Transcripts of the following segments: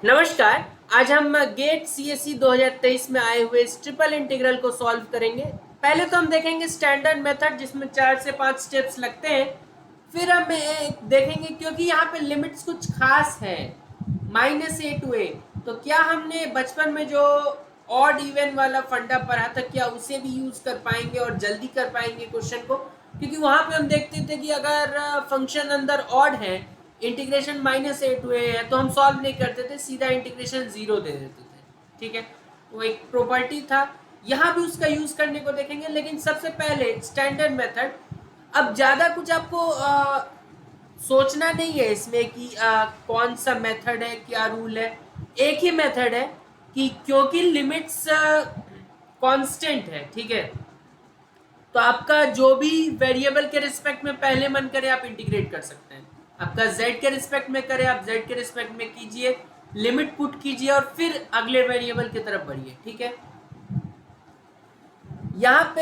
नमस्कार। आज हम गेट सीएससी 2023 में आए हुए इस ट्रिपल इंटीग्रल को सॉल्व करेंगे। पहले तो हम देखेंगे स्टैंडर्ड मेथड जिसमें 4 से 5 स्टेप्स लगते हैं। फिर हम देखेंगे क्योंकि यहाँ पे लिमिट्स कुछ खास है, -a to a। तो क्या हमने बचपन में जो ऑड इवन वाला फंडा पढ़ा था क्या उसे भी यूज कर पाएंगे और जल्दी कर पाएंगे क्वेश्चन को, क्योंकि वहां पे हम देखते थे कि अगर फंक्शन अंदर ऑड है, इंटीग्रेशन -a to a है, तो हम सॉल्व नहीं करते थे, सीधा इंटीग्रेशन 0 दे देते थे। ठीक है, वो एक प्रॉपर्टी था। यहाँ भी उसका यूज करने को देखेंगे, लेकिन सबसे पहले स्टैंडर्ड मेथड। अब ज्यादा कुछ आपको सोचना नहीं है इसमें कि कौन सा मेथड है, क्या रूल है। एक ही मेथड है कि क्योंकि लिमिट्स कांस्टेंट है, ठीक है, तो आपका जो भी वेरिएबल के रिस्पेक्ट में पहले मन करे आप इंटीग्रेट कर सकते हैं। आपका z के रिस्पेक्ट में करे, आप z के रिस्पेक्ट में कीजिए, लिमिट पुट कीजिए और फिर अगले वेरिएबल की तरफ बढ़िए। ठीक है, यहाँ पे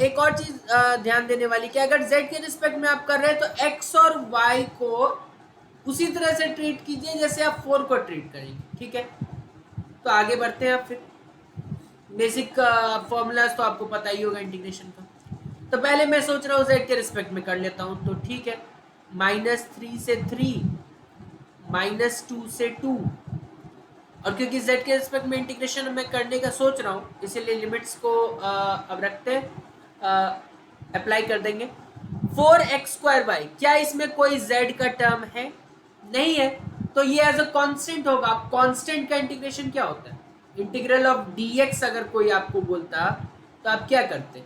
एक और चीज ध्यान देने वाली कि अगर z के रिस्पेक्ट में आप कर रहे हैं तो x और y को उसी तरह से ट्रीट कीजिए जैसे आप 4 को ट्रीट करेंगे। ठीक है, तो आगे बढ़ते हैं। आप फिर बेसिक फॉर्मूलाज तो आपको पता ही होगा इंटीग्रेशन का। तो पहले मैं सोच रहा हूँ z के रिस्पेक्ट में कर लेता हूँ, तो ठीक है, -3 से 3, -2 से 2। और क्योंकि z के रिस्पेक्ट में इंटीग्रेशन मैं करने का सोच रहा हूँ, इसीलिए लिमिट्स को अब रखते हैं, अप्लाई कर देंगे। 4x²y, क्या इसमें कोई z का टर्म है? नहीं है, तो ये एज अ कांस्टेंट होगा। कांस्टेंट का इंटीग्रेशन क्या होता है? इंटीग्रल ऑफ dx अगर कोई आपको बोलता तो आप क्या करते?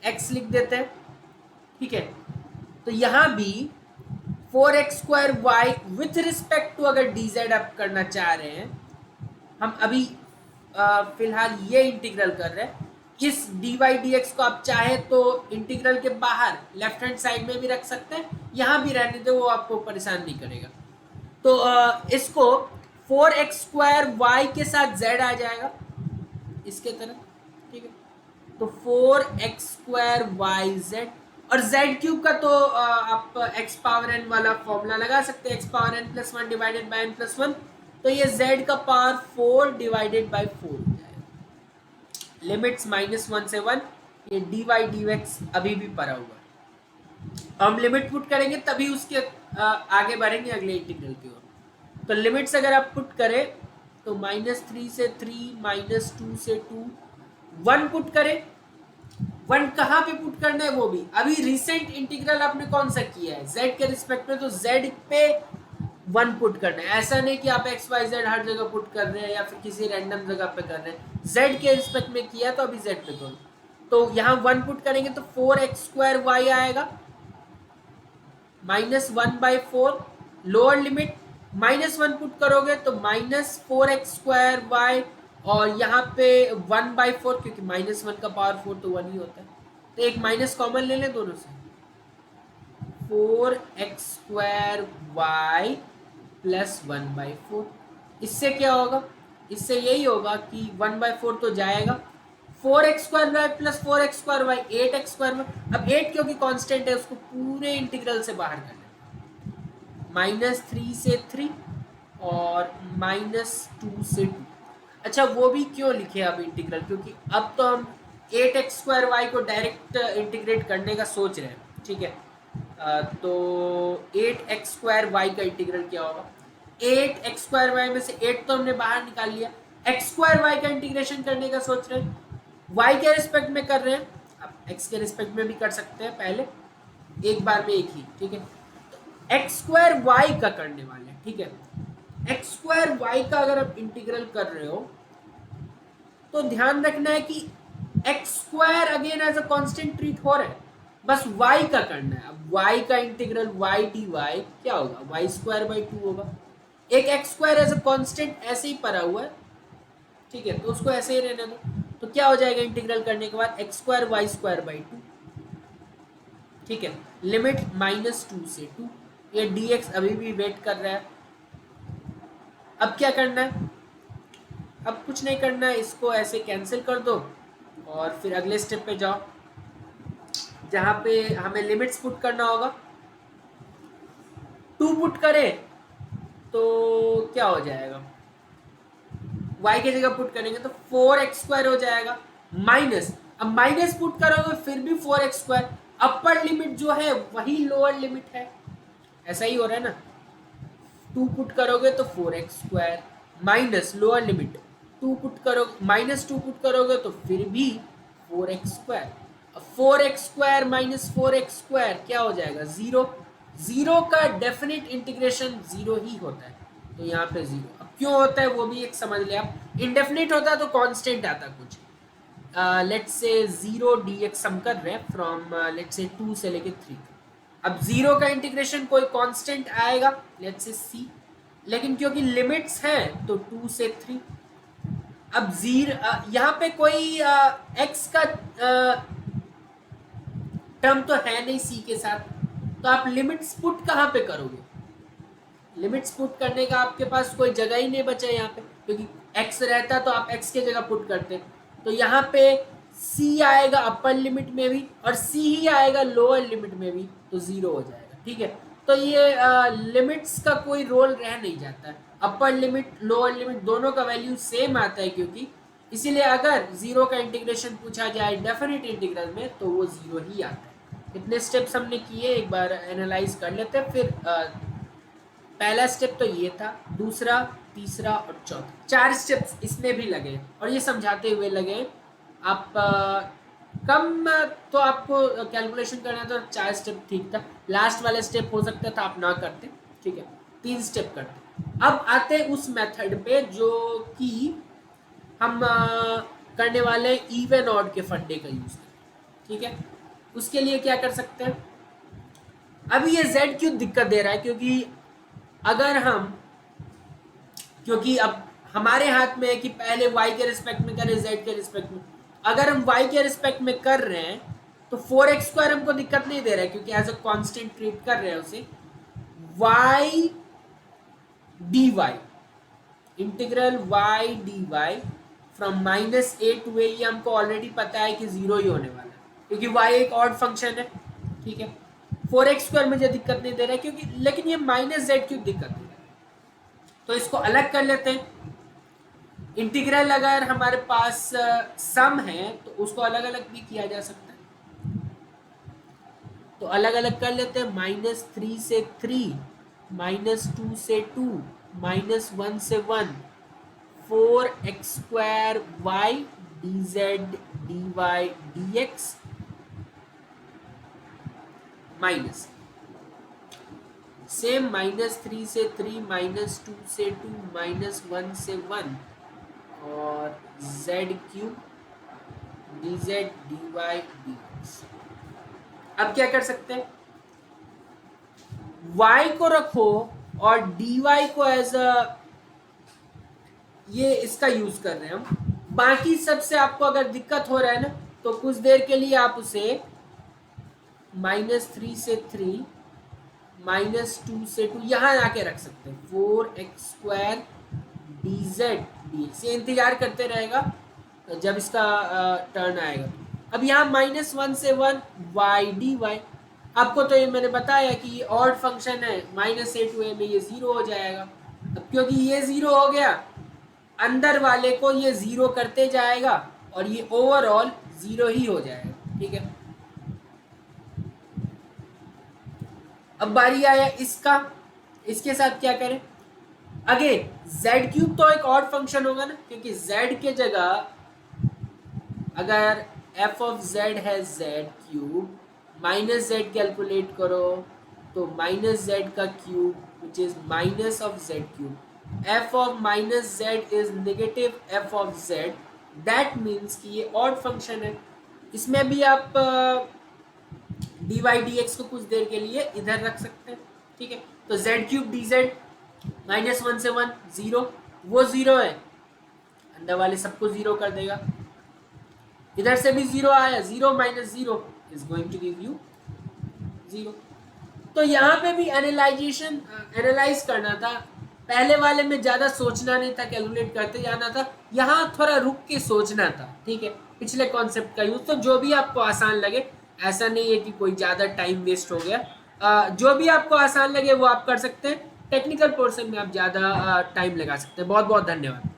x लिख देते हैं। ठीक है, तो यहां भी 4x² विथ रिस्पेक्ट टू अगर dz आप करना चाह रहे हैं, हम अभी फिलहाल ये इंटीग्रल कर रहे हैं। इस dy dx को आप चाहे तो इंटीग्रल के बाहर लेफ्ट हैंड साइड में भी रख सकते हैं, यहां भी रहने दो, वो आपको परेशान नहीं करेगा। तो इसको 4x² के साथ z आ जाएगा इसके तरह। ठीक है, तो 4x²yz, और z³ का तो आप x पावर n वाला फॉर्मूला लगा सकते हैं, x power n+1 divided by n+1। तो ये z का पावर 4 डिवाइडेड बाय 4 हो जाएगा। लिमिट्स -1 से 1, ये dy dx अभी भी पड़ा हुआ है। हम लिमिट पुट करेंगे तभी उसके आगे बढ़ेंगे अगले इंटीग्रल की ओर। तो लिमिट्स अगर आप पुट करें तो -3 से 3, -2 से 2, 1 पुट करें। 1 कहाँ पे पुट करना है वो भी अभी रिसेंट इंटीग्रल आपने कौन सा किया है z के रिस्पेक्ट में, तो z पे 1 पुट करना है। ऐसा नहीं कि आप एक्स वाई जेड हर जगह पुट कर रहे हैं या फिर किसी रैंडम जगह पे कर रहे हैं। z के रिस्पेक्ट में किया तो अभी z पे करो, तो यहाँ 1 पुट करेंगे तो 4x² आएगा, -1/4। लोअर लिमिट -1 पुट करोगे तो -4x²y, और यहाँ पे 1/4, क्योंकि -1 का पावर 4 तो 1 ही होता है, तो एक माइनस कॉमन ले लें दोनों से। 4x² y प्लस 1/4, इससे क्या होगा? इससे यही होगा कि 1/4 तो जाएगा, 4x² प्लस 4x² 8x²। अब 8 क्योंकि कांस्टेंट है उसको पूरे इंटीग्रल से बाहर कर लेते, -3 से 3 और -2 से 2। अच्छा, वो भी क्यों लिखे अब इंटीग्रल? क्योंकि अब तो हम 8x² को डायरेक्ट इंटीग्रेट करने का सोच रहे हैं। ठीक है, तो 8x² का इंटीग्रल क्या होगा? 8x² में से 8 तो हमने बाहर निकाल लिया, x² का इंटीग्रेशन करने का सोच रहे हैं, y के रिस्पेक्ट में कर रहे हैं। अब x के रिस्पेक्ट में भी कर सकते हैं, पहले एक बार में एक ही। ठीक है, तो x² का करने वाले हैं। ठीक है, x² का अगर आप इंटीग्रल कर रहे हो तो ध्यान रखना है कि x² again as a constant treat हो रहा है, बस y का करना है। अब y का इंटीग्रल y dy क्या होगा? y²/2 होगा। एक x² एज अ कांस्टेंट ऐसे ही पड़ा हुआ है, ठीक है, तो उसको ऐसे ही रहने दो। तो क्या हो जाएगा इंटीग्रल करने के बाद? x² y²/2। ठीक है, लिमिट -2 से 2, ये dx अभी भी वेट कर रहा है। अब क्या करना है? अब कुछ नहीं करना है, इसको ऐसे कैंसिल कर दो और फिर अगले स्टेप पे जाओ जहाँ पे हमें लिमिट्स पुट करना होगा। 2 पुट करें तो क्या हो जाएगा? y की जगह पुट करेंगे तो 4x² हो जाएगा माइनस, अब माइनस पुट करोगे फिर भी 4x², अपर लिमिट जो है वही लोअर लिमिट है, ऐसा ही हो रहा है ना। 2 पुट करोगे तो 4x² minus lower limit 2 put करो माइनस 2 पुट करोगे तो फिर भी 4x², अब 4x² माइनस 4x² क्या हो जाएगा 0, 0 का डेफिनेट इंटीग्रेशन 0 ही होता है, तो यहाँ पे 0। अब क्यों होता है वो भी एक समझ ले आप, इंडेफिनिट होता तो कांस्टेंट आता कुछ, लेट्स से 0 dx हम कर रहे हैं फ्रॉम लेट्स से 2 से लेके 3, अब 0 का इंटीग्रेशन कोई कांस्टेंट आएगा लेट्स से c, लेकिन क्योंकि लिमिट्स हैं तो 2 से 3, अब 0 यहाँ पे कोई x का टर्म तो है नहीं c के साथ, तो आप लिमिट्स पुट कहाँ पे करोगे, लिमिट्स पुट करने का आपके पास कोई जगह ही नहीं बचा यहाँ पे, क्योंकि x रहता तो आप x की जगह पुट करते, तो यहाँ पे c आएगा अपर लिमिट में भी और c ही आएगा लोअर लिमिट में भी, तो 0 हो जाएगा, ठीक है। तो ये लिमिट्स का कोई रोल रह नहीं जाता है, अपर लिमिट लोअर लिमिट दोनों का वैल्यू सेम आता है, क्योंकि इसीलिए अगर 0 का इंटीग्रेशन पूछा जाए डेफिनेट इंटीग्रल में तो वो 0 ही आता है। इतने स्टेप्स हमने किए, एक बार एनालाइज कर लेते हैं। फिर पहला स्टेप तो ये था, दूसरा, तीसरा और चौथा, 4 स्टेप्स इसमें भी लगे और ये समझाते हुए लगे। आप कम तो आपको कैलकुलेशन करना था, 4 स्टेप ठीक था, लास्ट वाला स्टेप हो सकता था आप ना करते, ठीक है, 3 स्टेप करते। अब आते उस मेथड पे जो कि हम करने वाले इवन ऑड के फंडे का यूज करें, ठीक है। उसके लिए क्या कर सकते हैं, अभी ये z क्यों दिक्कत दे रहा है, क्योंकि अगर हम, क्योंकि अब हमारे हाथ में है कि पहले y के रिस्पेक्ट में करें z के रिस्पेक्ट में, अगर हम y के रिस्पेक्ट में कर रहे हैं तो 4x² हमको दिक्कत नहीं दे रहा है, क्योंकि एज अ कांस्टेंट ट्रीट कर रहे हैं उसे, y dy integral y dy from -a to a, ये हमको ऑलरेडी पता है कि 0 ही होने वाला है, क्योंकि y एक ऑड फंक्शन है, ठीक है। 4x² मुझे दिक्कत नहीं दे रहा है, क्योंकि लेकिन ये -z क्यों दिक्कत दे रहा है, तो इसको अलग कर लेते हैं। इंटीग्रल अगर हमारे पास सम है तो उसको अलग अलग भी किया जा सकता है, तो अलग अलग कर लेते हैं। -3 से 3, -2 से 2, -1 से 1, 4x² y dz dy dx minus same -3 से 3, -2 से 2, -1 से 1 और z³ dz dy dx। अब क्या कर सकते हैं, y को रखो और dy को एज अ, ये इसका यूज कर रहे हैं हम, बाकी सबसे आपको अगर दिक्कत हो रहा है ना तो कुछ देर के लिए आप उसे -3 से 3, -2 से 2 यहाँ आके रख सकते हैं, 4x² dz dx, ये इंतजार करते रहेगा जब इसका टर्न आएगा। अब यहाँ -1 से 1 y dy, आपको तो ये मैंने बताया कि ये ऑड फंक्शन है, -a to a में ये 0 हो जाएगा। अब क्योंकि ये 0 हो गया, अंदर वाले को ये 0 करते जाएगा और ये ओवरऑल 0 ही हो जाएगा, ठीक है। अब बारी आया इसका, इसके साथ क्या करें, अगेन z³ तो एक ऑड फंक्शन होगा ना, क्योंकि z के जगह अगर f of z है z³ -z कैलकुलेट करो तो -z का cube which is minus of z³, f of -z is negative f of z, that means कि ये ऑड फंक्शन है। इसमें भी आप dy dx को कुछ देर के लिए इधर रख सकते हैं, ठीक है। तो z³ dz -1 से 1 0, वो 0 है, अंदर वाले सबको 0 कर देगा, इधर से भी 0 आया, 0 - 0 is going to give you 0। तो यहाँ पे भी एनालाइज करना था, पहले वाले में ज्यादा सोचना नहीं था, कैलकुलेट करते जाना था, यहाँ थोड़ा रुक के सोचना था, ठीक है, पिछले कॉन्सेप्ट का यूज। तो जो भी आपको आसान लगे, ऐसा नहीं है कि कोई ज्यादा टाइम वेस्ट हो गया, जो भी आपको आसान लगे वो आप कर सकते हैं, टेक्निकल पोर्शन में आप ज्यादा टाइम लगा सकते हैं। बहुत बहुत धन्यवाद।